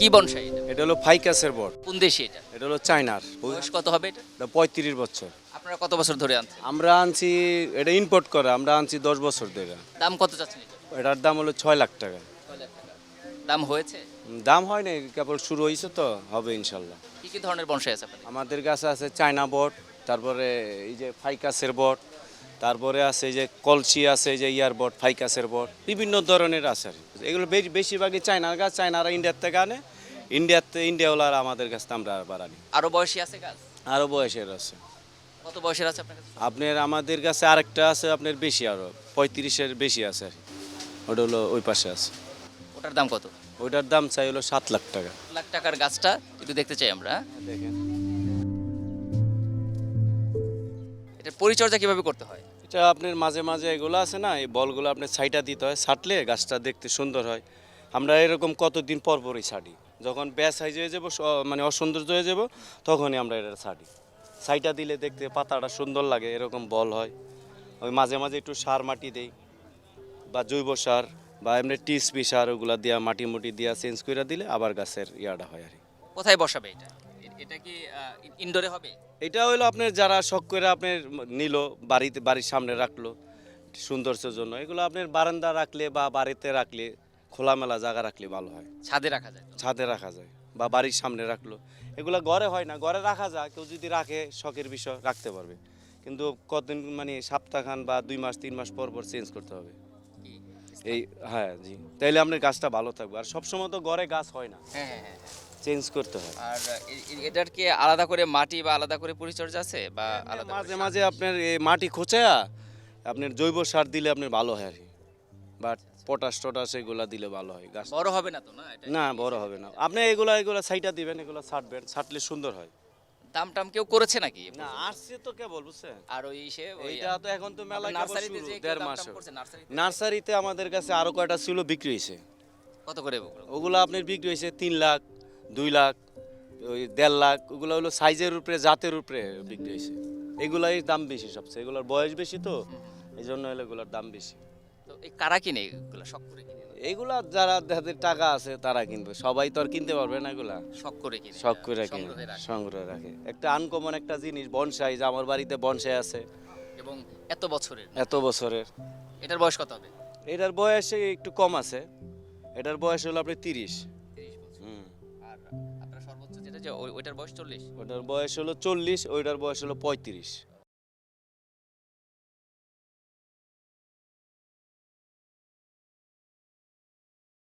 কি বনসাই এটা? এটা হলো ফাইকাসের বট। কোন দেশি এটা? এটা হলো চায়নার। বয়স কত হবে এটা? এটা 35 বছর। আপনারা কত বছর ধরে আনছেন? আমরা আনছি, এটা ইম্পোর্ট করা, আমরা আনছি 10 বছর ধরে। দাম কত চাচ্ছেন এটা? এটার দাম হলো 6 লাখ টাকা। 6 লাখ টাকা। দাম হয়েছে? দাম হয় নাই, কেবল শুরু হয়েছে তো, হবে ইনশাল্লাহ। কি কি ধরনের বনসাই আছে আপনাদের? আমাদের কাছে আছে চায়না বট, তারপরে এই যে ফাইকাসের বট, তারপরে আছে এই যে কলসি আছে, এই যে ইয়ার বট, ফাইকাসের বট, বিভিন্ন ধরনের আছে আর কি। এগুলো বেশিরভাগই চায়নার গাছ, চায়নারা ইন্ডিয়ার থেকে আনে, ইন্ডিয়াওয়ালারা আমাদের কাছ থেকে আমরা আবার আনি। আরো বয়সী আছে গাছ? আরও বয়সের আছে। কত বয়সের আছে আপনার কাছে? আপনার আমাদের কাছে আরেকটা আছে, আপনার বেশি, আরও 35-এর বেশি আছে আর কি। ওটা হলো ওই পাশে আছে। ওটার দাম কত? ওইটার দাম চাই হলো 7 লাখ টাকা। 7 লাখ টাকার গাছটা একটু দেখতে চাই আমরা। দেখেন, এটার পরিচর্যা কিভাবে করতে হয়? এটা আপনার মাঝে মাঝে এগুলো আছে না, এই বলগুলো আপনার ছাইটা দিতে হয়, ছাটলে গাছটা দেখতে সুন্দর হয়। আমরা এরকম কতদিন পর পরই ছাড়ি, যখন ব্যাস সাইজ হয়ে যাবো, মানে অসৌন্দর্য হয়ে যাব, তখনই আমরা এটা ছাড়ি। ছাইটা দিলে দেখতে পাতাটা সুন্দর লাগে, এরকম বল হয়। ওই মাঝে মাঝে একটু সার মাটি দেই, বা জৈব সার, বা এমনি টিএসপি সার, ওগুলা দিয়া মাটি মুটি দিয়া চেঞ্জ করে দিলে আবার গাছের ইয়াটা হয় আর কি। কোথায় বসাবে এটা? এটা কি ইনডোরে হবে? এটা হলো আপনার যারা শখ করে আপনার নিল, বাড়ির সামনে রাখলো সৌন্দর্যের জন্য, এগুলো আপনার বারান্দা রাখলে বা বাড়িতে রাখলে, খোলামেলা জায়গা রাখলে ভালো হয়। ছাদে রাখা যায় তো? ছাদে রাখা যায় বা বাড়ির সামনে রাখলো, এগুলো ঘরে হয় না, ঘরে রাখা যায়, কেউ যদি রাখে শখের বিষয় রাখতে পারবে, কিন্তু কতদিন মানে সপ্তাহখান বা 2 মাস 3 মাস পর পর চেঞ্জ করতে হবে কি? এই। হ্যাঁ জি, তাইলে আপনার গাছটা ভালো থাকবে। আর সবসময় তো ঘরে গাছ হয় না, হ্যাঁ হ্যাঁ হ্যাঁ। চেঞ্জ করতে হয়। আর এটার কি আলাদা করে মাটি বা আলাদা করে পরিচর্যা আছে বা আলাদা মাঝে করে মাঝে আপনার এই মাটি খোঁচায়া আপনার জৈব সার দিলে আপনার ভালো হয় আর কি, বা পটাশ টটাশ এগুলা দিলে ভালো হয় গাছ। বড় হবে না তো না এটা? না, বড় হবে না। আপনি এগুলা সাইটা দিবেন, এগুলা ছাটবেন, ছাটলে সুন্দর হয়। দাম টাম কেউ করেছে নাকি? না, আসছে তো কেবল, বুঝছেন? আর ওই সে ওই এইটা তো এখন তো মেলা কেবল নার্সারিতে শুরু, যে 1.5 দাম মাস। টাম করছে নার্সারিতে নার্সারিতে আমাদের কাছে আরো কয়টা ছিল, বিক্রি হয়েছে। কত করে ওগুলো? ওগুলো আপনার বিক্রি হয়েছে 3 লাখ, 2 লাখ, ওই 1.5 লাখ। ওগুলো হলো সাইজের উপরে, জাতের উপরে বিক্রি হয়েছে। এগুলাই দাম বেশি সবচেয়ে, এগুলোর বয়স বেশি তো, এই জন্য হলো এগুলোর দাম বেশি। তো এই কারা কিনে এগুলো? শখ করে কিনে? এগুলা যারা যাদের টাকা আছে তারা কিনবে, সবাই তো আর কিনতে পারবে না এগুলা। শখ করে কিনে? শখ করে কিনে, সংগ্রহে রাখে। সংগ্রহে রাখে। একটা আনকমন একটা জিনিস বনসাই, যে আমার বাড়িতে বনসাই আছে এবং এত বছরের। এত বছরের। এটার বয়স কত হবে? এটার বয়স একটু কম আছে, এটার বয়স হলো আপনার 30। 30 বছর। হুম। আর আপনার সর্বোচ্চ যেটা যে ওইটার বয়স 40? ওটার বয়স হলো 40, ওইটার বয়স হলো 35।